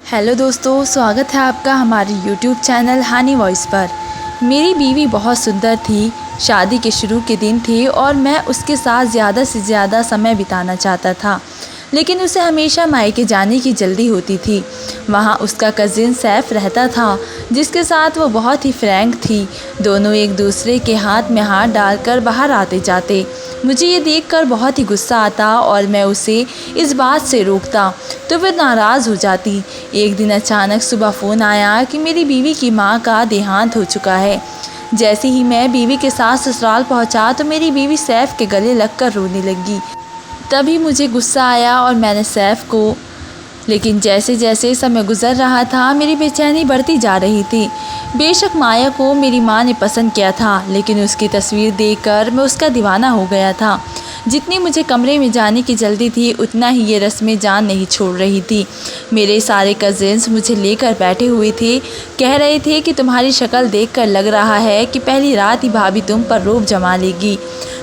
Hello दोस्तों, स्वागत है आपका हमारे YouTube चैनल हानी वॉइस पर। मेरी बीवी बहुत सुंदर थी। शादी के शुरू के दिन थे और मैं उसके साथ ज़्यादा से ज़्यादा समय बिताना चाहता था, लेकिन उसे हमेशा मायके जाने की जल्दी होती थी। वहाँ उसका कज़िन सैफ रहता था, जिसके साथ वो बहुत ही फ्रैंक थी। दोनों एक दूसरे के हाथ में हाथ डालकर बाहर आते जाते। मुझे ये देखकर बहुत ही गुस्सा आता और मैं उसे इस बात से रोकता तो वह नाराज़ हो जाती। एक दिन अचानक सुबह फ़ोन आया कि मेरी बीवी की मां का देहांत हो चुका है। जैसे ही मैं बीवी के साथ ससुराल पहुंचा तो मेरी बीवी सैफ के गले लगकर रोने लगी। तभी मुझे गुस्सा आया और मैंने सैफ को, लेकिन जैसे जैसे समय गुजर रहा था मेरी बेचैनी बढ़ती जा रही थी। बेशक माया को मेरी माँ ने पसंद किया था, लेकिन उसकी तस्वीर देखकर मैं उसका दीवाना हो गया था। जितनी मुझे कमरे में जाने की जल्दी थी, उतना ही ये रस्में जान नहीं छोड़ रही थी। मेरे सारे कज़िन्स मुझे लेकर बैठे हुए थे, कह रहे थे कि तुम्हारी शक्ल देखकर लग रहा है कि पहली रात ही भाभी तुम पर रोब जमा लेगी।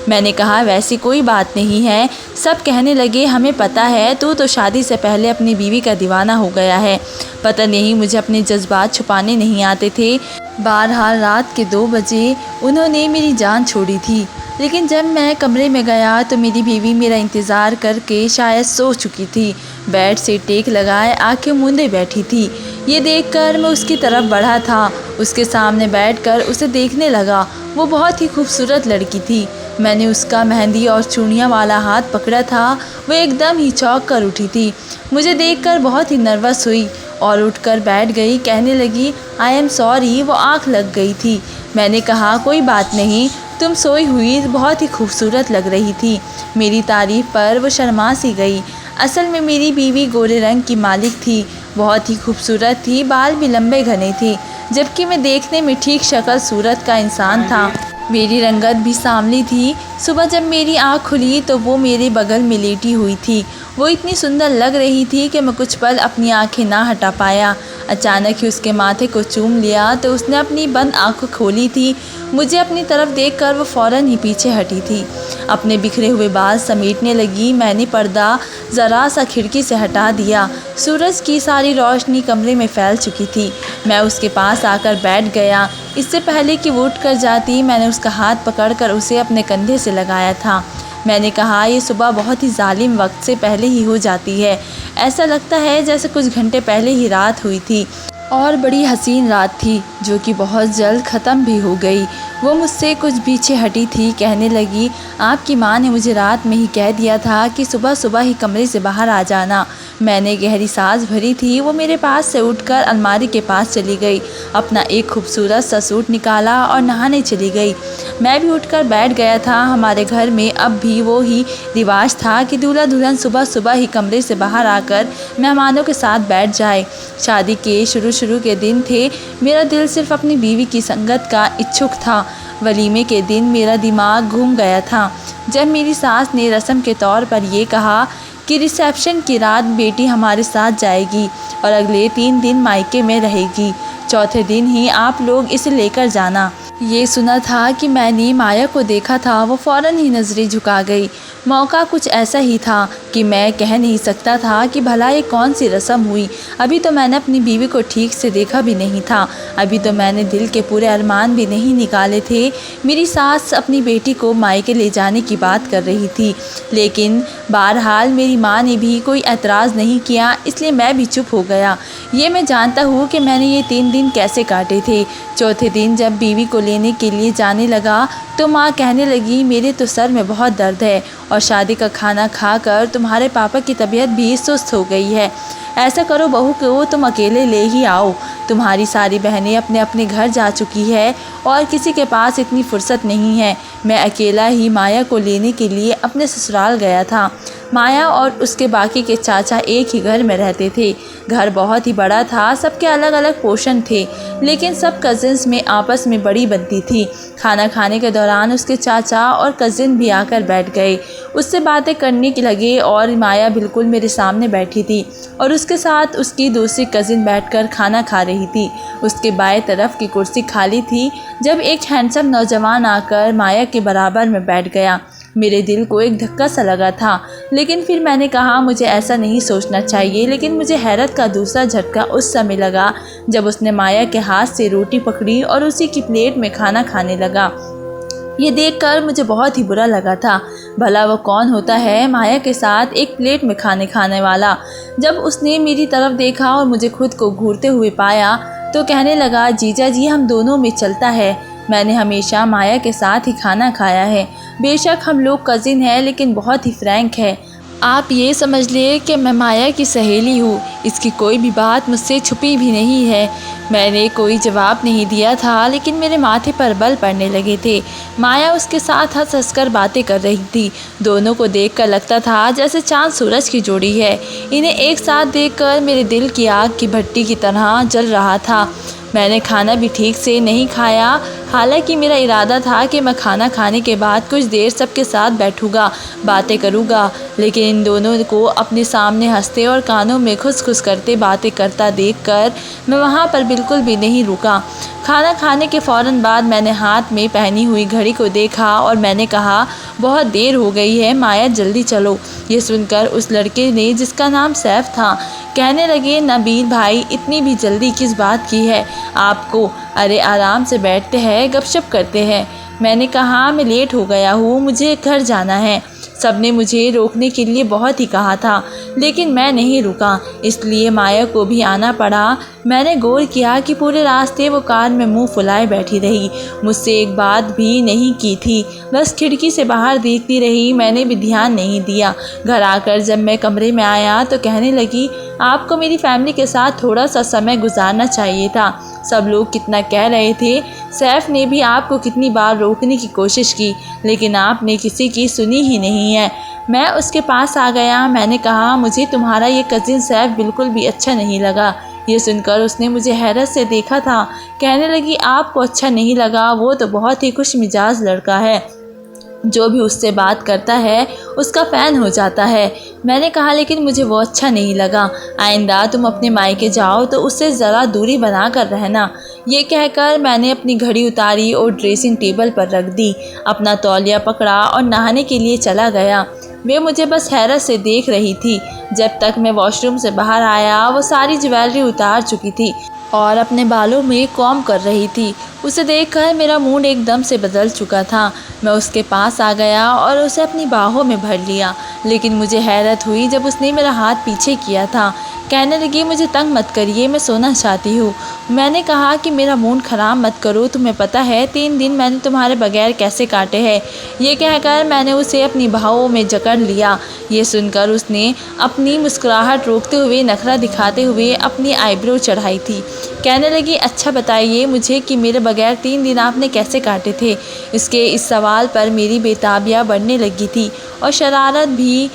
मैंने कहा वैसी कोई बात नहीं है। सब कहने लगे हमें पता है, तू तो शादी से पहले अपनी बीवी का दीवाना हो गया है। पता नहीं मुझे अपने जज्बात छुपाने नहीं आते थे। बहरहाल रात के 2 बजे उन्होंने मेरी जान छोड़ी थी, लेकिन जब मैं कमरे में गया तो मेरी बीवी मेरा इंतज़ार करके शायद सो चुकी थी। बेड से टेक लगाए आंखें मूंदे बैठी थी। ये देखकर मैं उसकी तरफ बढ़ा था। उसके सामने बैठकर उसे देखने लगा। वो बहुत ही खूबसूरत लड़की थी। मैंने उसका मेहंदी और चूड़ियाँ वाला हाथ पकड़ा था। वो एकदम ही चौंक कर उठी थी। मुझे देखकर बहुत ही नर्वस हुई और उठकर बैठ गई। कहने लगी आई एम सॉरी, वो आँख लग गई थी। मैंने कहा कोई बात नहीं, तुम सोई हुई बहुत ही खूबसूरत लग रही थी। मेरी तारीफ़ पर वो शर्मा सी गई। असल में मेरी बीवी गोरे रंग की मालिक थी, बहुत ही खूबसूरत थी। बाल भी लंबे घने थे, जबकि मैं देखने में ठीक शक्ल सूरत का इंसान था। मेरी रंगत भी सांवली थी। सुबह जब मेरी आँख खुली तो वो मेरे बगल में लेटी हुई थी। वो इतनी सुंदर लग रही थी कि मैं कुछ पल अपनी आंखें ना हटा पाया। अचानक ही उसके माथे को चूम लिया तो उसने अपनी बंद आंखें खोली थी। मुझे अपनी तरफ देखकर वो फ़ौरन ही पीछे हटी थी। अपने बिखरे हुए बाल समेटने लगी। मैंने पर्दा ज़रा सा खिड़की से हटा दिया। सूरज की सारी रोशनी कमरे में फैल चुकी थी। मैं उसके पास आकर बैठ गया। इससे पहले कि वो उठ कर जाती, मैंने उसका हाथ पकड़कर उसे अपने कंधे से लगाया था। मैंने कहा ये सुबह बहुत ही जालिम वक्त से पहले ही हो जाती है। ऐसा लगता है जैसे कुछ घंटे पहले ही रात हुई थी और बड़ी हसीन रात थी, जो कि बहुत जल्द ख़त्म भी हो गई। वो मुझसे कुछ पीछे हटी थी। कहने लगी आपकी माँ ने मुझे रात में ही कह दिया था कि सुबह सुबह ही कमरे से बाहर आ जाना। मैंने गहरी सांस भरी थी। वो मेरे पास से उठकर अलमारी के पास चली गई, अपना एक खूबसूरत सा सूट निकाला और नहाने चली गई। मैं भी उठकर बैठ गया था। हमारे घर में अब भी वो ही रिवाज था कि दूल्हा दुल्हन सुबह सुबह ही कमरे से बाहर आकर मेहमानों के साथ बैठ जाए। शादी के शुरू के दिन थे। मेरा दिल सिर्फ अपनी बीवी की संगत का इच्छुक था। वलीमे के दिन मेरा दिमाग घूम गया था। जब मेरी सास ने रस्म के तौर पर यह कहा कि रिसेप्शन की रात बेटी हमारे साथ जाएगी और अगले 3 दिन मायके में रहेगी, चौथे दिन ही आप लोग इसे लेकर जाना। ये सुना था कि मैंने माया को देखा था। वो फ़ौरन ही नज़रें झुका गई। मौका कुछ ऐसा ही था कि मैं कह नहीं सकता था कि भला ये कौन सी रस्म हुई। अभी तो मैंने अपनी बीवी को ठीक से देखा भी नहीं था। अभी तो मैंने दिल के पूरे अरमान भी नहीं निकाले थे। मेरी सास अपनी बेटी को मायके ले जाने की बात कर रही थी, लेकिन बहरहाल मेरी माँ ने भी कोई एतराज़ नहीं किया, इसलिए मैं भी चुप हो गया। ये मैं जानता हूँ कि मैंने ये 3 दिन कैसे काटे थे। चौथे दिन जब बीवी को लेने के लिए जाने लगा तो माँ कहने लगी मेरे तो सर में बहुत दर्द है और शादी का खाना खाकर तुम्हारे पापा की तबीयत भी सुस्त हो गई है। ऐसा करो बहू को तुम अकेले ले ही आओ। तुम्हारी सारी बहनें अपने अपने घर जा चुकी है और किसी के पास इतनी फुर्सत नहीं है। मैं अकेला ही माया को लेने के लिए अपने ससुराल गया था। माया और उसके बाकी के चाचा एक ही घर में रहते थे। घर बहुत ही बड़ा था। सबके अलग अलग पोर्शन थे, लेकिन सब कज़िन्स में आपस में बड़ी बनती थी। खाना खाने के दौरान उसके चाचा और कज़िन भी आकर बैठ गए, उससे बातें करने के लगे और माया बिल्कुल मेरे सामने बैठी थी और उसके साथ उसकी दूसरी कज़िन बैठकर खाना खा रही थी। उसके बाएं तरफ की कुर्सी खाली थी। जब एक हैंडसम नौजवान आकर माया के बराबर में बैठ गया मेरे दिल को एक धक्का सा लगा था, लेकिन फिर मैंने कहा मुझे ऐसा नहीं सोचना चाहिए। लेकिन मुझे हैरत का दूसरा झटका उस समय लगा जब उसने माया के हाथ से रोटी पकड़ी और उसी की प्लेट में खाना खाने लगा। ये देखकर मुझे बहुत ही बुरा लगा था। भला वो कौन होता है माया के साथ एक प्लेट में खाने वाला। जब उसने मेरी तरफ देखा और मुझे खुद को घूरते हुए पाया तो कहने लगा, जीजा जी हम दोनों में चलता है। मैंने हमेशा माया के साथ ही खाना खाया है। बेशक हम लोग कज़िन हैं लेकिन बहुत ही फ्रैंक है। आप ये समझ लिए कि मैं माया की सहेली हूँ। इसकी कोई भी बात मुझसे छुपी भी नहीं है। मैंने कोई जवाब नहीं दिया था, लेकिन मेरे माथे पर बल पड़ने लगे थे। माया उसके साथ हंस हंस कर बातें कर रही थी। दोनों को देखकर लगता था जैसे चाँद सूरज की जोड़ी है। इन्हें एक साथ देखकर मेरे दिल की आग की भट्टी की तरह जल रहा था। मैंने खाना भी ठीक से नहीं खाया। हालांकि मेरा इरादा था कि मैं खाना खाने के बाद कुछ देर सबके साथ बैठूंगा, बातें करूंगा, लेकिन इन दोनों को अपने सामने हंसते और कानों में खुस करते बातें करता देखकर मैं वहां पर बिल्कुल भी नहीं रुका। खाना खाने के फ़ौरन बाद मैंने हाथ में पहनी हुई घड़ी को देखा और मैंने कहा, बहुत देर हो गई है माया, जल्दी चलो। ये सुनकर उस लड़के ने, जिसका नाम सैफ था, कहने लगे, नबील भाई इतनी भी जल्दी किस बात की है आपको? अरे आराम से बैठते हैं, गपशप करते हैं। मैंने कहा, मैं लेट हो गया हूँ, मुझे घर जाना है। सबने मुझे रोकने के लिए बहुत ही कहा था, लेकिन मैं नहीं रुका, इसलिए माया को भी आना पड़ा। मैंने गौर किया कि पूरे रास्ते वो कार में मुंह फुलाए बैठी रही, मुझसे एक बात भी नहीं की थी, बस खिड़की से बाहर देखती रही। मैंने भी ध्यान नहीं दिया। घर आकर जब मैं कमरे में आया तो कहने लगी, आपको मेरी फैमिली के साथ थोड़ा सा समय गुजारना चाहिए था। सब लोग कितना कह रहे थे। सैफ ने भी आपको कितनी बार रोकने की कोशिश की, लेकिन आपने किसी की सुनी ही नहीं है। मैं उसके पास आ गया। मैंने कहा, मुझे तुम्हारा ये कज़िन सैफ बिल्कुल भी अच्छा नहीं लगा। ये सुनकर उसने मुझे हैरत से देखा था। कहने लगी, आपको अच्छा नहीं लगा? वो तो बहुत ही खुश मिजाज लड़का है, जो भी उससे बात करता है उसका फ़ैन हो जाता है। मैंने कहा, लेकिन मुझे वो अच्छा नहीं लगा। आइंदा तुम अपने मायके जाओ तो उससे ज़रा दूरी बना कर रहना। ये कहकर मैंने अपनी घड़ी उतारी और ड्रेसिंग टेबल पर रख दी, अपना तौलिया पकड़ा और नहाने के लिए चला गया। वे मुझे बस हैरत से देख रही थी। जब तक मैं वॉशरूम से बाहर आया वो सारी ज्वेलरी उतार चुकी थी और अपने बालों में कॉम्ब कर रही थी। उसे देखकर मेरा मूड एकदम से बदल चुका था। मैं उसके पास आ गया और उसे अपनी बाहों में भर लिया, लेकिन मुझे हैरत हुई जब उसने मेरा हाथ पीछे किया था। कहने लगी, मुझे तंग मत करिए, मैं सोना चाहती हूँ। मैंने कहा कि मेरा मूड ख़राब मत करो, तुम्हें पता है 3 दिन मैंने तुम्हारे बगैर कैसे काटे हैं। ये कहकर मैंने उसे अपनी बाहों में जकड़ लिया। ये सुनकर उसने अपनी मुस्कुराहट रोकते हुए, नखरा दिखाते हुए अपनी आईब्रो चढ़ाई थी। कहने लगी, अच्छा बताइए मुझे कि मेरे बगैर 3 दिन आपने कैसे काटे थे? इसके इस सवाल पर मेरी बेताबियाँ बढ़ने लगी थी और शरारत भी।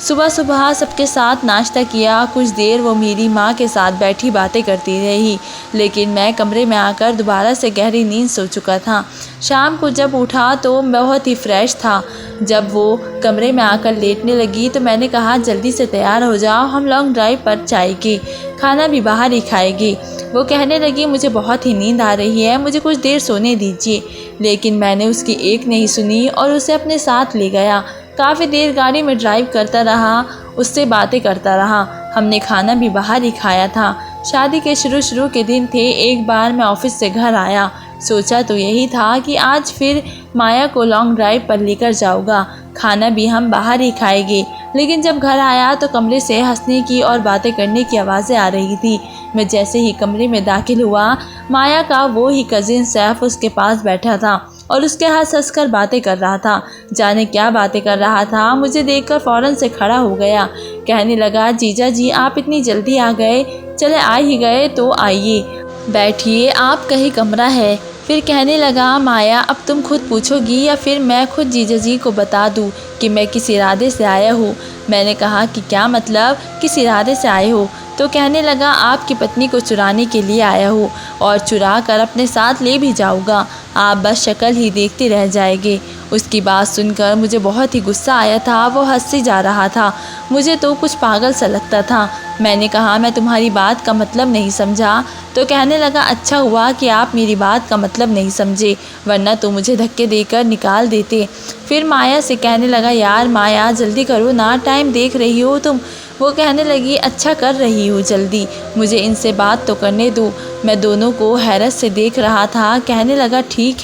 सुबह सुबह सबके साथ नाश्ता किया। कुछ देर वो मेरी माँ के साथ बैठी बातें करती रही, लेकिन मैं कमरे में आकर दोबारा से गहरी नींद सो चुका था। शाम को जब उठा तो बहुत ही फ्रेश था। जब वो कमरे में आकर लेटने लगी तो मैंने कहा, जल्दी से तैयार हो जाओ, हम लॉन्ग ड्राइव पर जाएंगे, खाना भी बाहर ही खाएगी। वो कहने लगी, मुझे बहुत ही नींद आ रही है, मुझे कुछ देर सोने दीजिए। लेकिन मैंने उसकी एक नहीं सुनी और उसे अपने साथ ले गया। काफ़ी देर गाड़ी में ड्राइव करता रहा, उससे बातें करता रहा। हमने खाना भी बाहर ही खाया था। शादी के शुरू के दिन थे। एक बार मैं ऑफिस से घर आया। सोचा तो यही था कि आज फिर माया को लॉन्ग ड्राइव पर लेकर जाऊंगा, खाना भी हम बाहर ही खाएंगे। लेकिन जब घर आया तो कमरे से हंसने की और बातें करने की आवाज़ें आ रही थी। मैं जैसे ही कमरे में दाखिल हुआ, माया का वो ही कज़िन सैफ उसके पास बैठा था और उसके हाथ हंस कर बातें कर रहा था। जाने क्या बातें कर रहा था, मुझे देखकर फ़ौरन से खड़ा हो गया। कहने लगा, जीजा जी आप इतनी जल्दी आ गए? चले आ ही गए तो आइए, बैठिए, आपका ही कमरा है। फिर कहने लगा, माया अब तुम खुद पूछोगी या फिर मैं खुद जीजा जी को बता दूं कि मैं किस इरादे से आया हूँ? मैंने कहा कि क्या मतलब, किस इरादे से आए हो? तो कहने लगा, आपकी पत्नी को चुराने के लिए आया हूँ और चुरा कर अपने साथ ले भी जाऊँगा, आप बस शक्ल ही देखते रह जाएंगे। उसकी बात सुनकर मुझे बहुत ही गुस्सा आया था। वो हंसते जा रहा था। मुझे तो कुछ पागल सा लगता था। मैंने कहा मैं तुम्हारी बात का मतलब नहीं समझा। तो कहने लगा अच्छा हुआ कि आप मेरी बात का मतलब नहीं समझे, वरना तो मुझे धक्के देकर निकाल देते। फिर माया से कहने लगा यार माया जल्दी करो ना, टाइम देख रही हो तुम। वो कहने लगी अच्छा कर रही हूँ जल्दी, मुझे इनसे बात तो करने दो। मैं दोनों को हैरत से देख रहा था। कहने लगा ठीक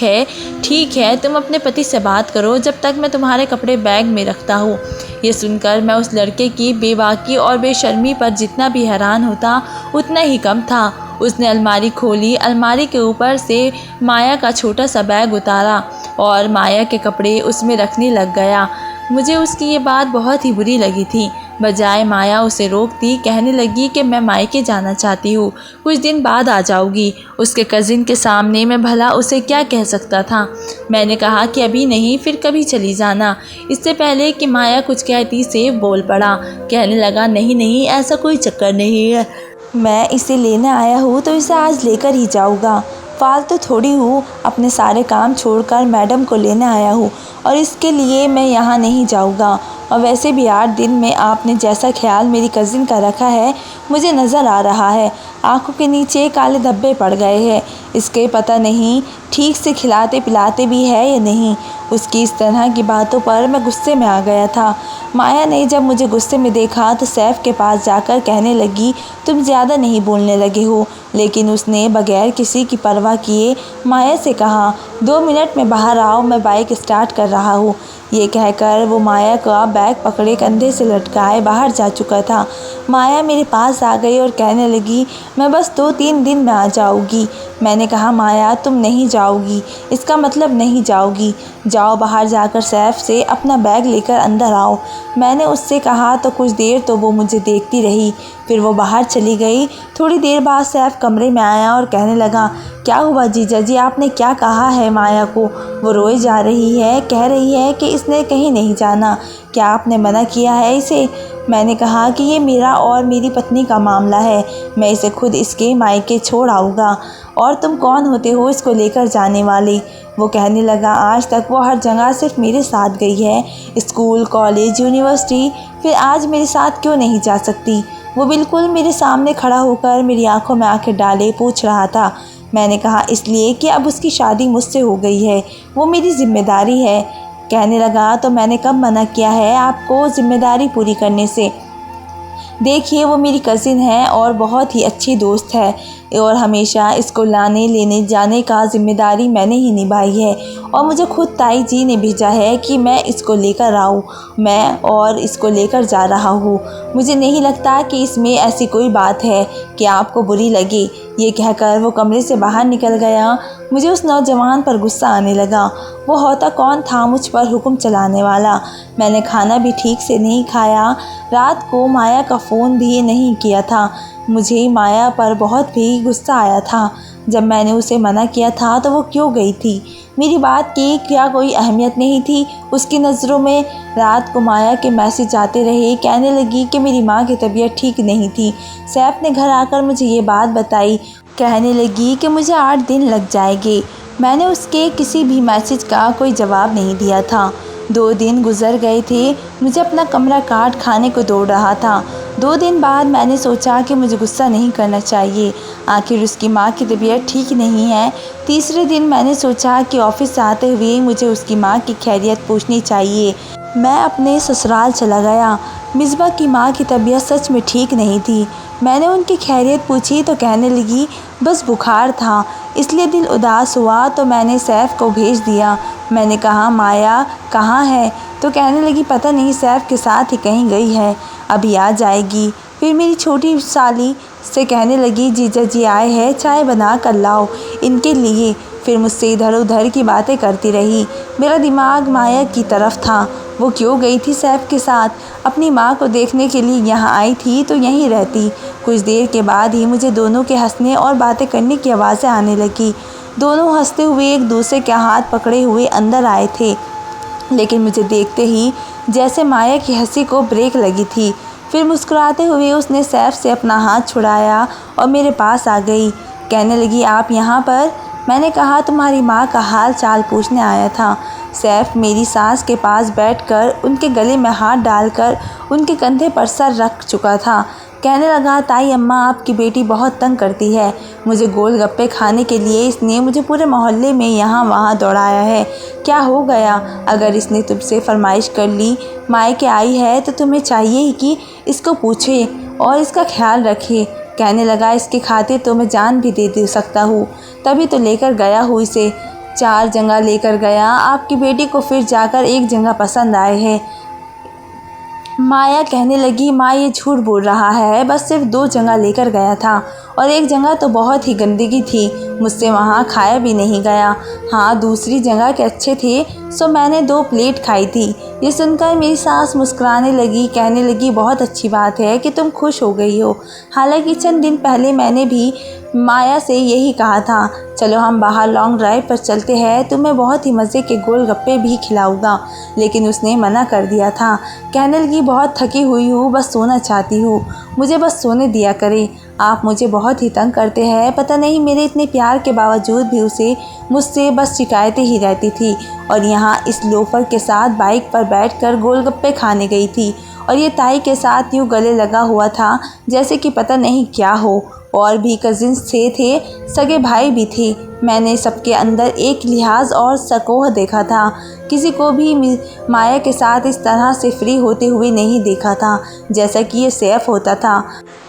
है तुम अपने पति से बात करो, जब तक मैं तुम्हारे कपड़े बैग में रखता हूँ। ये सुनकर मैं उस लड़के की बेबाकी और बेशर्मी पर जितना भी हैरान होता उतना ही कम था। उसने अलमारी खोली, अलमारी के ऊपर से माया का छोटा सा बैग उतारा और माया के कपड़े उसमें रखने लग गया। मुझे उसकी ये बात बहुत ही बुरी लगी थी। बजाय माया उसे रोकती, कहने लगी कि मैं मायके जाना चाहती हूँ, कुछ दिन बाद आ जाऊँगी। उसके कज़िन के सामने मैं भला उसे क्या कह सकता था। मैंने कहा कि अभी नहीं, फिर कभी चली जाना। इससे पहले कि माया कुछ कहती सेव बोल पड़ा। कहने लगा नहीं ऐसा कोई चक्कर नहीं है, मैं इसे लेने आया हूँ तो इसे आज लेकर ही जाऊँगा। फालतू थोड़ी हूँ, अपने सारे काम छोड़कर मैडम को लेने आया हूँ और इसके लिए मैं यहाँ नहीं जाऊँगा। और वैसे भी 8 दिन में आपने जैसा ख्याल मेरी कज़िन का रखा है मुझे नज़र आ रहा है, आंखों के नीचे काले धब्बे पड़ गए हैं। इसके पता नहीं ठीक से खिलाते पिलाते भी है या नहीं। उसकी इस तरह की बातों पर मैं गुस्से में आ गया था। माया ने जब मुझे गुस्से में देखा तो सैफ के पास जाकर कहने लगी तुम ज़्यादा नहीं बोलने लगे हो। लेकिन उसने बगैर किसी की परवाह किए माया से कहा 2 मिनट में बाहर आओ, मैं बाइक स्टार्ट कर रहा हूँ। ये कहकर वो माया का बैग पकड़े कंधे से लटकाए बाहर जा चुका था। माया मेरे पास आ गई और कहने लगी मैं बस 2-3 दिन में आ जाऊँगी। मैंने कहा माया तुम नहीं जाओगी, इसका मतलब नहीं जाओगी। जाओ बाहर जाकर सैफ से अपना बैग लेकर अंदर आओ। मैंने उससे कहा तो कुछ देर तो वो मुझे देखती रही, फिर वो बाहर चली गई। थोड़ी देर बाद सैफ कमरे में आया और कहने लगा क्या हुआ जीजा जी, आपने क्या कहा है माया को? वो रोए जा रही है, कह रही है कि इसने कहीं नहीं जाना, क्या आपने मना किया है इसे? मैंने कहा कि ये मेरा और मेरी पत्नी का मामला है, मैं इसे खुद इसके मायके छोड़ आऊँगा और तुम कौन होते हो इसको लेकर जाने वाले? वो कहने लगा आज तक वो हर जगह सिर्फ मेरे साथ गई है, स्कूल कॉलेज यूनिवर्सिटी, फिर आज मेरे साथ क्यों नहीं जा सकती? वो बिल्कुल मेरे सामने खड़ा होकर मेरी आंखों में आंखें डाले पूछ रहा था। मैंने कहा इसलिए कि अब उसकी शादी मुझसे हो गई है, वो मेरी जिम्मेदारी है। कहने लगा तो मैंने कब मना किया है आपको जिम्मेदारी पूरी करने से? देखिए वो मेरी कज़िन है और बहुत ही अच्छी दोस्त है और हमेशा इसको लाने लेने जाने का ज़िम्मेदारी मैंने ही निभाई है और मुझे खुद ताई जी ने भेजा है कि मैं इसको लेकर आऊँ। मैं और इसको लेकर जा रहा हूँ। मुझे नहीं लगता कि इसमें ऐसी कोई बात है कि आपको बुरी लगे। ये कहकर वो कमरे से बाहर निकल गया। मुझे उस नौजवान पर गुस्सा आने लगा। वो होता कौन था मुझ पर हुक्म चलाने वाला? मैंने खाना भी ठीक से नहीं खाया, रात को माया का फ़ोन भी नहीं किया था। मुझे माया पर बहुत भी गुस्सा आया था। जब मैंने उसे मना किया था तो वो क्यों गई थी? मेरी बात की क्या कोई अहमियत नहीं थी उसकी नज़रों में? रात को माया के मैसेज आते रहे, कहने लगी कि मेरी माँ की तबीयत ठीक नहीं थी। सैफ ने घर आकर मुझे ये बात बताई, कहने लगी कि मुझे 8 दिन लग जाएंगे। मैंने उसके किसी भी मैसेज का कोई जवाब नहीं दिया था। 2 दिन गुजर गए थे, मुझे अपना कमरा काट खाने को दौड़ रहा था। 2 दिन बाद मैंने सोचा कि मुझे गुस्सा नहीं करना चाहिए, आखिर उसकी माँ की तबीयत ठीक नहीं है। तीसरे दिन मैंने सोचा कि ऑफिस से आते हुए मुझे उसकी माँ की खैरियत पूछनी चाहिए। मैं अपने ससुराल चला गया। मिसबा की माँ की तबीयत सच में ठीक नहीं थी। मैंने उनकी खैरियत पूछी तो कहने लगी बस बुखार था, इसलिए दिल उदास हुआ तो मैंने सैफ को भेज दिया। मैंने कहा माया कहाँ है? तो कहने लगी पता नहीं, सैफ के साथ ही कहीं गई है, अभी आ जाएगी। फिर मेरी छोटी साली से कहने लगी जीजा जी आए हैं, चाय बना कर लाओ इनके लिए। फिर मुझसे इधर उधर की बातें करती रही। मेरा दिमाग माया की तरफ था। वो क्यों गई थी सैफ के साथ? अपनी माँ को देखने के लिए यहाँ आई थी तो यहीं रहती। कुछ देर के बाद ही मुझे दोनों के हंसने और बातें करने की आवाज़ें आने लगी। दोनों हंसते हुए एक दूसरे के हाथ पकड़े हुए अंदर आए थे, लेकिन मुझे देखते ही जैसे माया की हंसी को ब्रेक लगी थी। फिर मुस्कुराते हुए उसने सैफ से अपना हाथ छुड़ाया और मेरे पास आ गई। कहने लगी आप यहाँ पर? मैंने कहा तुम्हारी माँ का हाल चाल पूछने आया था। सैफ मेरी सास के पास बैठकर उनके गले में हाथ डालकर उनके कंधे पर सर रख चुका था। कहने लगा, ताई अम्मा आपकी बेटी बहुत तंग करती है। मुझे गोलगप्पे खाने के लिए इसने मुझे पूरे मोहल्ले में यहाँ वहाँ दौड़ाया है। क्या हो गया? अगर इसने तुमसे फरमाइश कर ली, मायके आई है, तो तुम्हें चाहिए ही कि इसको पूछे और इसका ख्याल रखे। कहने लगा, इसके खातिर तो मैं जान भी दे सकता हूँ, तभी तो लेकर गया हूँ इसे। 4 जगह लेकर गया आपकी बेटी को, फिर जाकर एक जगह पसंद आए है। माया कहने लगी, माँ ये झूठ बोल रहा है, बस सिर्फ 2 जगह लेकर गया था और एक जगह तो बहुत ही गंदगी थी, मुझसे वहाँ खाया भी नहीं गया। हाँ, दूसरी जगह के अच्छे थे, सो मैंने 2 प्लेट खाई थी। ये सुनकर मेरी सास मुस्कुराने लगी, कहने लगी, बहुत अच्छी बात है कि तुम खुश हो गई हो। हालांकि चंद दिन पहले मैंने भी माया से यही कहा था, चलो हम बाहर लॉन्ग ड्राइव पर चलते हैं, तुम्हें बहुत ही मज़े के गोलगप्पे भी खिलाऊंगा, लेकिन उसने मना कर दिया था। कहने लगी, बहुत थकी हुई हूँ, बस सोना चाहती हूँ, मुझे बस सोने दिया करे। आप मुझे बहुत ही तंग करते हैं। पता नहीं मेरे इतने प्यार के बावजूद भी उसे मुझसे बस शिकायतें ही रहती थी, और यहाँ इस लोफर के साथ बाइक पर बैठकर गोलगप्पे खाने गई थी, और ये ताई के साथ यूँ गले लगा हुआ था जैसे कि पता नहीं क्या हो। और भी कजिन्स थे, सगे भाई भी थे। मैंने सबके अंदर एक लिहाज और सकोह देखा था। किसी को भी माया के साथ इस तरह से फ्री होते हुए नहीं देखा था जैसा कि ये सैफ होता था।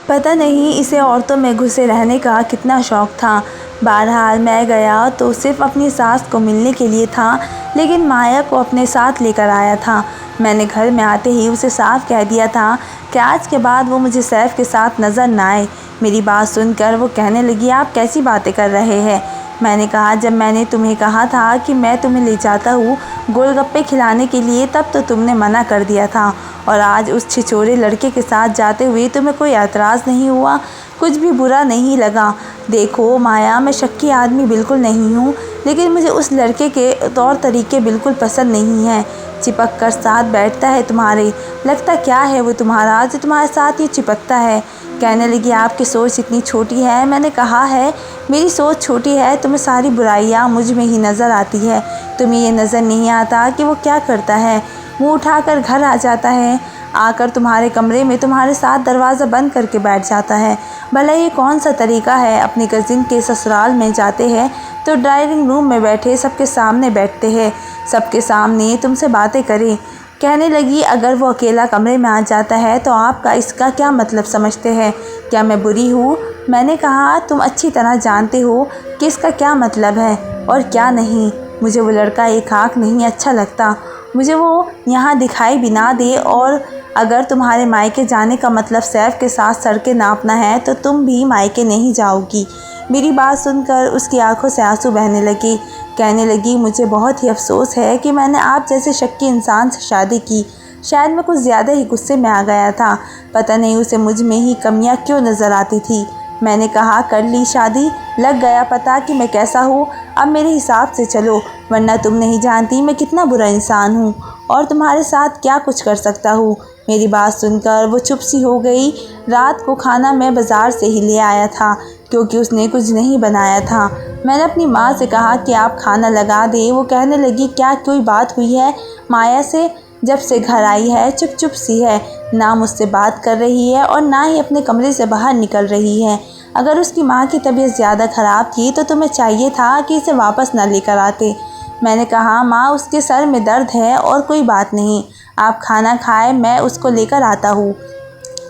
पता नहीं इसे औरतों में घुसे रहने का कितना शौक़ था। बहरहाल मैं गया तो सिर्फ अपनी सास को मिलने के लिए था, लेकिन माया को अपने साथ लेकर आया था। मैंने घर में आते ही उसे साफ कह दिया था कि आज के बाद वो मुझे सैफ के साथ नज़र ना आए। मेरी बात सुनकर वो कहने लगी, आप कैसी बातें कर रहे हैं? मैंने कहा, जब मैंने तुम्हें कहा था कि मैं तुम्हें ले जाता हूँ गोलगप्पे खिलाने के लिए, तब तो तुमने मना कर दिया था, और आज उस छिछोरे लड़के के साथ जाते हुए तुम्हें कोई एतराज़ नहीं हुआ, कुछ भी बुरा नहीं लगा। देखो माया, मैं शक्की आदमी बिल्कुल नहीं हूँ, लेकिन मुझे उस लड़के के तौर तरीके बिल्कुल पसंद नहीं हैं। चिपक कर साथ बैठता है तुम्हारे, लगता क्या है वो तुम्हारा जो तुम्हारे साथ ही चिपकता है। कहने लगी, आपकी सोच इतनी छोटी है। मैंने कहा है मेरी सोच छोटी है, तुम्हें सारी बुराइयाँ मुझ में ही नज़र आती है। तुम्हें ये नज़र नहीं आता कि वो क्या करता है, मुँह उठाकर घर आ जाता है, आकर तुम्हारे कमरे में तुम्हारे साथ दरवाज़ा बंद करके बैठ जाता है। भला ये कौन सा तरीका है? अपनी कज़िन के ससुराल में जाते हैं तो ड्राइंग रूम में बैठे सबके सामने बैठते हैं, सबके सामने तुमसे बातें करें। कहने लगी, अगर वो अकेला कमरे में आ जाता है तो आपका इसका क्या मतलब समझते हैं? क्या मैं बुरी हूँ? मैंने कहा, तुम अच्छी तरह जानते हो कि इसका क्या मतलब है और क्या नहीं। मुझे वो लड़का एक आँख नहीं अच्छा लगता, मुझे वो यहाँ दिखाई भी ना दे, और अगर तुम्हारे मायके जाने का मतलब सैफ के साथ सड़कें नापना है तो तुम भी मायके नहीं जाओगी। मेरी बात सुनकर उसकी आंखों से आंसू बहने लगे। कहने लगी, मुझे बहुत ही अफसोस है कि मैंने आप जैसे शक्की इंसान से शादी की। शायद मैं कुछ ज़्यादा ही गुस्से में आ गया था, पता नहीं उसे मुझ में ही कमियां क्यों नज़र आती थी। मैंने कहा, कर ली शादी, लग गया पता कि मैं कैसा हूँ, अब मेरे हिसाब से चलो, वरना तुम नहीं जानती मैं कितना बुरा इंसान हूँ और तुम्हारे साथ क्या कुछ कर सकता हूँ। मेरी बात सुनकर वो चुप सी हो गई। रात को खाना मैं बाज़ार से ही ले आया था, क्योंकि उसने कुछ नहीं बनाया था। मैंने अपनी माँ से कहा कि आप खाना लगा दें। वो कहने लगी, क्या कोई बात हुई है? माया से जब से घर आई है चुप चुप सी है, ना मुझसे बात कर रही है और ना ही अपने कमरे से बाहर निकल रही है। अगर उसकी माँ की तबीयत ज़्यादा ख़राब थी तो तुम्हें चाहिए था कि इसे वापस ना लेकर आते। मैंने कहा, माँ उसके सर में दर्द है और कोई बात नहीं, आप खाना खाएं, मैं उसको लेकर आता हूँ।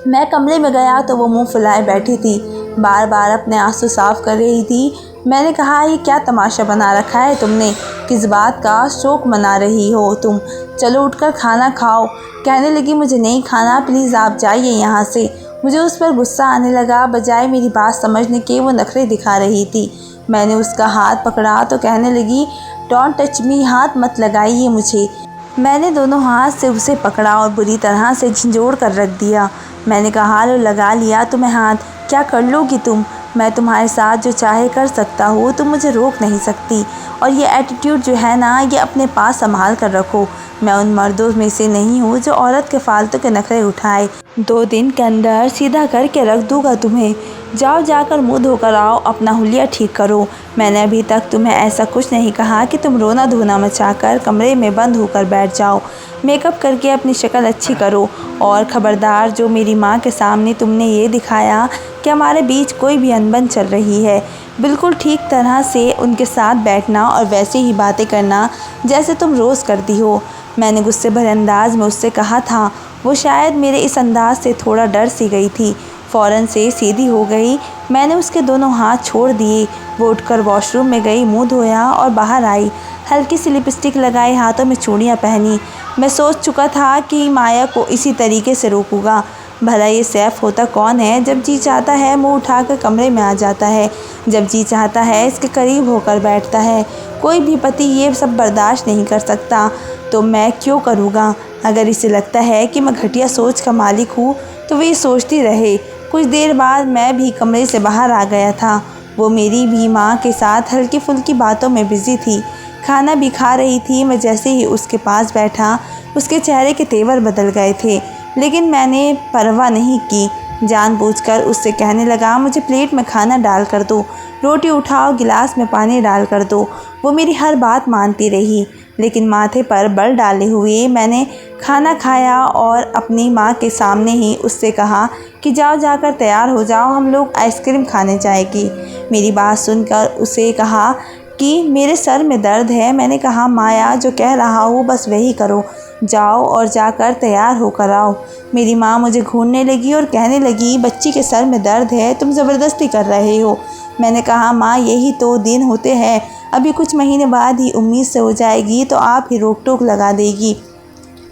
मैं कमरे में गया तो वो मुंह फुलाए बैठी थी, बार बार अपने आंसू साफ कर रही थी। मैंने कहा, ये क्या तमाशा बना रखा है तुमने? किस बात का शौक मना रही हो तुम? चलो उठकर खाना खाओ। कहने लगी, मुझे नहीं खाना, प्लीज़ आप जाइए यहाँ से। मुझे उस पर गुस्सा आने लगा, बजाय मेरी बात समझने के वो नखरे दिखा रही थी। मैंने उसका हाथ पकड़ा तो कहने लगी, डोंट टच मी, हाथ मत लगाइए मुझे। मैंने दोनों हाथ से उसे पकड़ा और बुरी तरह से झंझोड़ कर रख दिया। मैंने कहा, लो लगा लिया तुम्हें हाथ, क्या कर लोगी तुम? मैं तुम्हारे साथ जो चाहे कर सकता हूँ, तुम मुझे रोक नहीं सकती। और ये एटीट्यूड जो है ना, ये अपने पास संभाल कर रखो। मैं उन मर्दों में से नहीं हूँ जो औरत के फालतू के नखरे उठाए। 2 दिन के अंदर सीधा करके रख दूँगा तुम्हें। जाओ, जाकर मुँह धोकर आओ, अपना हुलिया ठीक करो। मैंने अभी तक तुम्हें ऐसा कुछ नहीं कहा कि तुम रोना धोना मचाकर कमरे में बंद होकर बैठ जाओ। मेकअप करके अपनी शक्ल अच्छी करो। और ख़बरदार, जो मेरी माँ के सामने तुमने ये दिखाया कि हमारे बीच कोई भी अनबन चल रही है, बिल्कुल ठीक तरह से उनके साथ बैठना और वैसे ही बातें करना जैसे तुम रोज़ करती हो। मैंने गुस्से भरे अंदाज में उससे कहा था। वो शायद मेरे इस अंदाज से थोड़ा डर सी गई थी। फ़ौरन से सीधी हो गई। मैंने उसके दोनों हाथ छोड़ दिए। वो उठकर वॉशरूम में गई, मुंह धोया और बाहर आई। हल्की सी लिपस्टिक लगाई, हाथों में चूड़ियाँ पहनी। मैं सोच चुका था कि माया को इसी तरीके से रोकूंगा। भला ये सैफ होता कौन है, जब जी चाहता है मुंह उठाकर कमरे में आ जाता है, जब जी चाहता है इसके करीब होकर बैठता है। कोई भी पति ये सब बर्दाश्त नहीं कर सकता, तो मैं क्यों करूँगा। अगर इसे लगता है कि मैं घटिया सोच का मालिक हूँ, तो वह सोचती रहे। कुछ देर बाद मैं भी कमरे से बाहर आ गया था। वो मेरी भी माँ के साथ हल्की फुल्की बातों में बिजी थी। खाना भी खा रही थी। मैं जैसे ही उसके पास बैठा, उसके चेहरे के तेवर बदल गए थे, लेकिन मैंने परवाह नहीं की। जानबूझकर उससे कहने लगा, मुझे प्लेट में खाना डाल कर दो, रोटी उठाओ, गिलास में पानी डाल कर दो। वो मेरी हर बात मानती रही, लेकिन माथे पर बल डाले हुए मैंने खाना खाया और अपनी माँ के सामने ही उससे कहा कि जाओ, जाकर तैयार हो जाओ, हम लोग आइसक्रीम खाने जाएगी। मेरी बात सुनकर उसे कहा कि मेरे सर में दर्द है। मैंने कहा, माया, जो कह रहा हूँ बस वही करो, जाओ और जाकर तैयार होकर आओ। मेरी माँ मुझे घूरने लगी और कहने लगी, बच्ची के सर में दर्द है, तुम ज़बरदस्ती कर रहे हो। मैंने कहा, माँ, यही तो दिन होते हैं, अभी कुछ महीने बाद ही उम्मीद से हो जाएगी, तो आप ही रोक टोक लगा देगी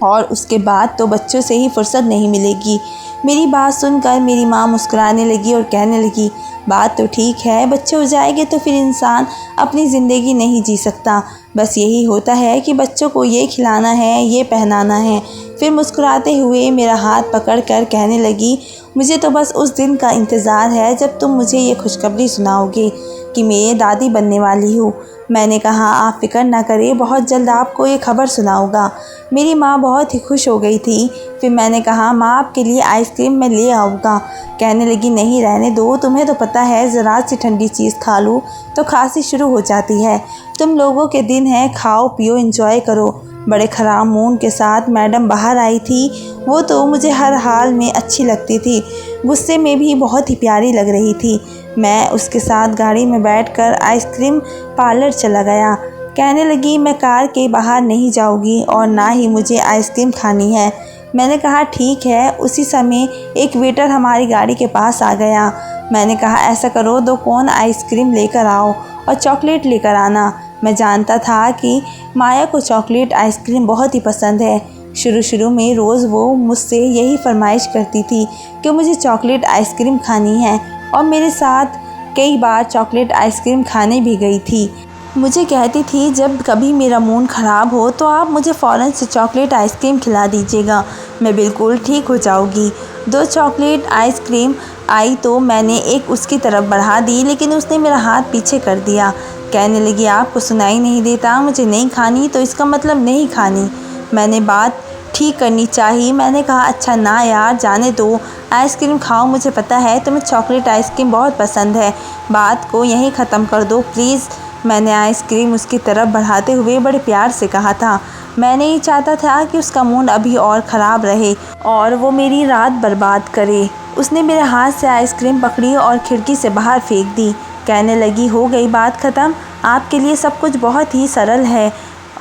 और उसके बाद तो बच्चों से ही फुर्सत नहीं मिलेगी। मेरी बात सुनकर मेरी माँ मुस्कुराने लगी और कहने लगी, बात तो ठीक है, बच्चे हो जाएंगे तो फिर इंसान अपनी ज़िंदगी नहीं जी सकता। बस यही होता है कि बच्चों को ये खिलाना है, ये पहनाना है। फिर मुस्कुराते हुए मेरा हाथ पकड़कर कहने लगी, मुझे तो बस उस दिन का इंतज़ार है जब तुम मुझे ये खुशखबरी सुनाओगे कि मैं दादी बनने वाली हूँ। मैंने कहा, आप फ़िक्र ना करें, बहुत जल्द आपको ये खबर सुनाऊंगा। मेरी माँ बहुत ही खुश हो गई थी। फिर मैंने कहा, माँ, आपके लिए आइसक्रीम मैं ले आऊँगा। कहने लगी, नहीं, रहने दो, तुम्हें तो पता है ज़रा सी ठंडी चीज़ खा लूँ तो खांसी शुरू हो जाती है। तुम लोगों के दिन हैं, खाओ पियो, एंजॉय करो। बड़े ख़राब मूड के साथ मैडम बाहर आई थी। वो तो मुझे हर हाल में अच्छी लगती थी, गुस्से में भी बहुत ही प्यारी लग रही थी। मैं उसके साथ गाड़ी में बैठकर आइसक्रीम पार्लर चला गया। कहने लगी, मैं कार के बाहर नहीं जाऊंगी और ना ही मुझे आइसक्रीम खानी है। मैंने कहा, ठीक है। उसी समय एक वेटर हमारी गाड़ी के पास आ गया। मैंने कहा, ऐसा करो, 2 कोन आइसक्रीम लेकर आओ और चॉकलेट लेकर आना। मैं जानता था कि माया को चॉकलेट आइसक्रीम बहुत ही पसंद है। शुरू में रोज़ वो मुझसे यही फरमाइश करती थी कि मुझे चॉकलेट आइसक्रीम खानी है और मेरे साथ कई बार चॉकलेट आइसक्रीम खाने भी गई थी। मुझे कहती थी, जब कभी मेरा मूड ख़राब हो तो आप मुझे फ़ौरन से चॉकलेट आइसक्रीम खिला दीजिएगा, मैं बिल्कुल ठीक हो जाऊँगी। 2 चॉकलेट आइसक्रीम आई तो मैंने एक उसकी तरफ बढ़ा दी, लेकिन उसने मेरा हाथ पीछे कर दिया। कहने लगी, आपको सुनाई नहीं देता, मुझे नहीं खानी तो इसका मतलब नहीं खानी। मैंने बात ठीक करनी चाहिए। मैंने कहा, अच्छा ना यार, जाने दो, आइसक्रीम खाओ, मुझे पता है तुम्हें चॉकलेट आइसक्रीम बहुत पसंद है, बात को यहीं ख़त्म कर दो प्लीज़। मैंने आइसक्रीम उसकी तरफ बढ़ाते हुए बड़े प्यार से कहा था। मैं नहीं चाहता था कि उसका मूड अभी और ख़राब रहे और वो मेरी रात बर्बाद करे। उसने मेरे हाथ से आइसक्रीम पकड़ी और खिड़की से बाहर फेंक दी। कहने लगी, हो गई बात ख़त्म, आपके लिए सब कुछ बहुत ही सरल है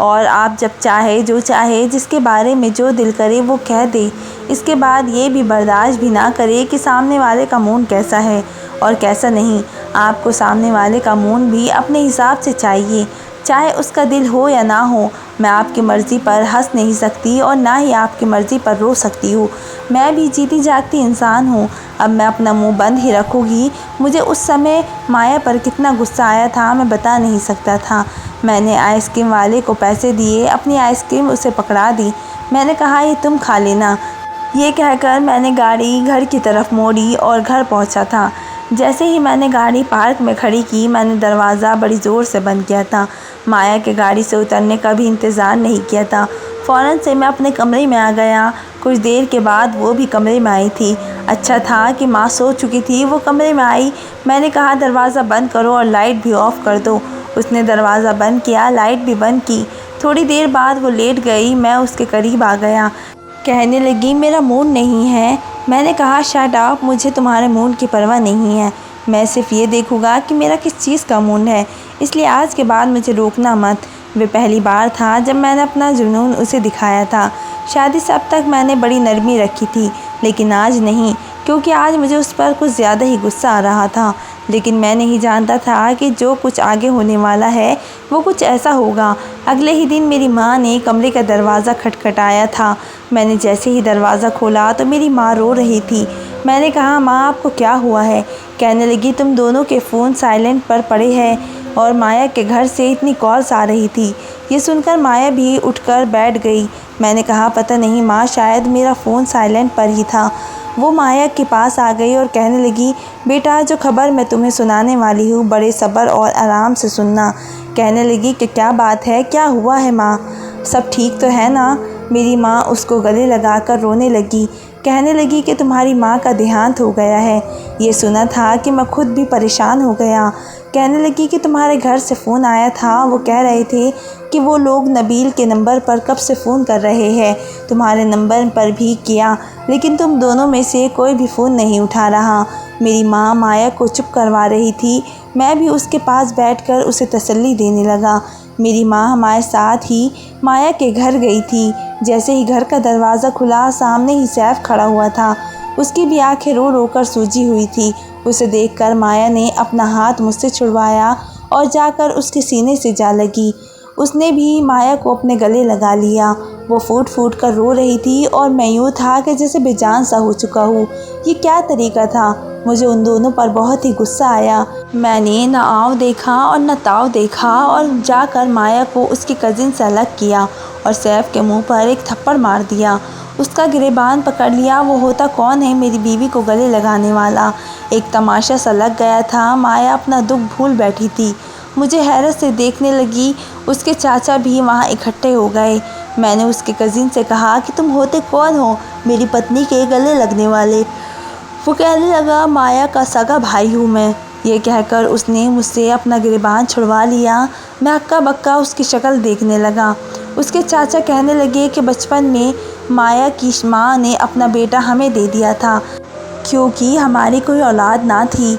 और आप जब चाहे, जो चाहे, जिसके बारे में जो दिल करे वो कह दे। इसके बाद ये भी बर्दाश्त भी ना करे कि सामने वाले का मूड कैसा है और कैसा नहीं। आपको सामने वाले का मूड भी अपने हिसाब से चाहिए, चाहे उसका दिल हो या ना हो। मैं आपकी मर्ज़ी पर हंस नहीं सकती और ना ही आपकी मर्ज़ी पर रो सकती हूँ। मैं भी जीती जागती इंसान हूँ। अब मैं अपना मुंह बंद ही रखूँगी। मुझे उस समय माया पर कितना गुस्सा आया था, मैं बता नहीं सकता था। मैंने आइसक्रीम वाले को पैसे दिए, अपनी आइसक्रीम उसे पकड़ा दी। मैंने कहा, ये तुम खा लेना। ये कहकर मैंने गाड़ी घर की तरफ मोड़ी और घर पहुंचा था। जैसे ही मैंने गाड़ी पार्क में खड़ी की, मैंने दरवाज़ा बड़ी ज़ोर से बंद किया था। माया के गाड़ी से उतरने का भी इंतज़ार नहीं किया था। फ़ौरन से मैं अपने कमरे में आ गया। कुछ देर के बाद वो भी कमरे में आई थी। अच्छा था कि माँ सो चुकी थी। वो कमरे में आई। मैंने कहा, दरवाज़ा बंद करो और लाइट भी ऑफ़ कर दो। उसने दरवाज़ा बंद किया, लाइट भी बंद की। थोड़ी देर बाद वो लेट गई। मैं उसके करीब आ गया। कहने लगी, मेरा मूड नहीं है। मैंने कहा, शट अप, मुझे तुम्हारे मूड की परवाह नहीं है। मैं सिर्फ ये देखूँगा कि मेरा किस चीज़ का मूड है, इसलिए आज के बाद मुझे रोकना मत। वे पहली बार था जब मैंने अपना जुनून उसे दिखाया था। शादी से अब तक मैंने बड़ी नरमी रखी थी, लेकिन आज नहीं, क्योंकि आज मुझे उस पर कुछ ज़्यादा ही गुस्सा आ रहा था। लेकिन मैं नहीं जानता था कि जो कुछ आगे होने वाला है वो कुछ ऐसा होगा। अगले ही दिन मेरी माँ ने कमरे का दरवाज़ा खटखटाया था। मैंने जैसे ही दरवाज़ा खोला तो मेरी माँ रो रही थी। मैंने कहा, माँ आपको क्या हुआ है? कहने लगी, तुम दोनों के फ़ोन साइलेंट पर पड़े हैं और माया के घर से इतनी कॉल्स आ रही थी। ये सुनकर माया भी उठकर बैठ गई। मैंने कहा, पता नहीं माँ, शायद मेरा फ़ोन साइलेंट पर ही था। वो माया के पास आ गई और कहने लगी, बेटा, जो खबर मैं तुम्हें सुनाने वाली हूँ बड़े सब्र और आराम से सुनना। कहने लगी कि क्या बात है, क्या हुआ है माँ, सब ठीक तो है ना? मेरी माँ उसको गले लगाकर रोने लगी। कहने लगी कि तुम्हारी माँ का देहांत हो गया है। ये सुना था कि मैं खुद भी परेशान हो गया। कहने लगी कि तुम्हारे घर से फ़ोन आया था। वो कह रहे थे कि वो लोग नबील के नंबर पर कब से फ़ोन कर रहे हैं। तुम्हारे नंबर पर भी किया, लेकिन तुम दोनों में से कोई भी फ़ोन नहीं उठा रहा। मेरी माँ माया को चुप करवा रही थी। मैं भी उसके पास बैठकर उसे तसल्ली देने लगा। मेरी माँ हमारे साथ ही माया के घर गई थी। जैसे ही घर का दरवाज़ा खुला, सामने ही सैफ खड़ा हुआ था। उसकी भी आंखें रो रो कर सूजी हुई थी। उसे देखकर माया ने अपना हाथ मुझसे छुड़वाया और जाकर उसके सीने से जा लगी। उसने भी माया को अपने गले लगा लिया। वो फूट फूट कर रो रही थी और मैं यूँ था कि जैसे बेजान सा हो चुका हूँ। ये क्या तरीका था? मुझे उन दोनों पर बहुत ही गुस्सा आया। मैंने न आव देखा और न ताव देखा और जाकर माया को उसकी कज़िन से अलग किया और सैफ के मुंह पर एक थप्पड़ मार दिया। उसका गिरेबान पकड़ लिया। वो होता कौन है मेरी बीवी को गले लगाने वाला? एक तमाशा सा लग गया था। माया अपना दुख भूल बैठी थी। मुझे हैरत से देखने लगी। उसके चाचा भी वहाँ इकट्ठे हो गए। मैंने उसके कज़िन से कहा कि तुम होते कौन हो मेरी पत्नी के गले लगने वाले? वो कहने लगा, माया का सगा भाई हूँ मैं। ये कहकर उसने मुझसे अपना गिरेबान छुड़वा लिया। मैं हक्का बक्का उसकी शक्ल देखने लगा। उसके चाचा कहने लगे कि बचपन में माया की माँ ने अपना बेटा हमें दे दिया था क्योंकि हमारी कोई औलाद ना थी।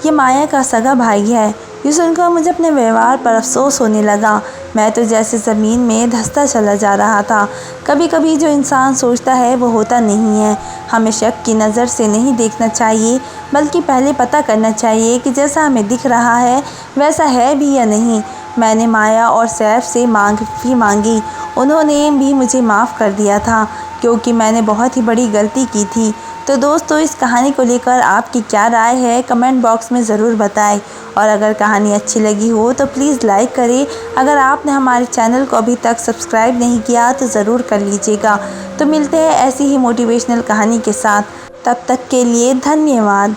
ये माया का सगा भाई है। ये सुनकर मुझे अपने व्यवहार पर अफसोस होने लगा। मैं तो जैसे ज़मीन में धंसता चला जा रहा था। कभी कभी जो इंसान सोचता है वो होता नहीं है। हमें शक की नज़र से नहीं देखना चाहिए, बल्कि पहले पता करना चाहिए कि जैसा हमें दिख रहा है वैसा है भी या नहीं। मैंने माया और सैफ से माफ़ी मांगी। उन्होंने भी मुझे माफ़ कर दिया था क्योंकि मैंने बहुत ही बड़ी गलती की थी। तो दोस्तों, इस कहानी को लेकर आपकी क्या राय है कमेंट बॉक्स में ज़रूर बताएं। और अगर कहानी अच्छी लगी हो तो प्लीज़ लाइक करें। अगर आपने हमारे चैनल को अभी तक सब्सक्राइब नहीं किया तो ज़रूर कर लीजिएगा। तो मिलते हैं ऐसी ही मोटिवेशनल कहानी के साथ। तब तक के लिए धन्यवाद।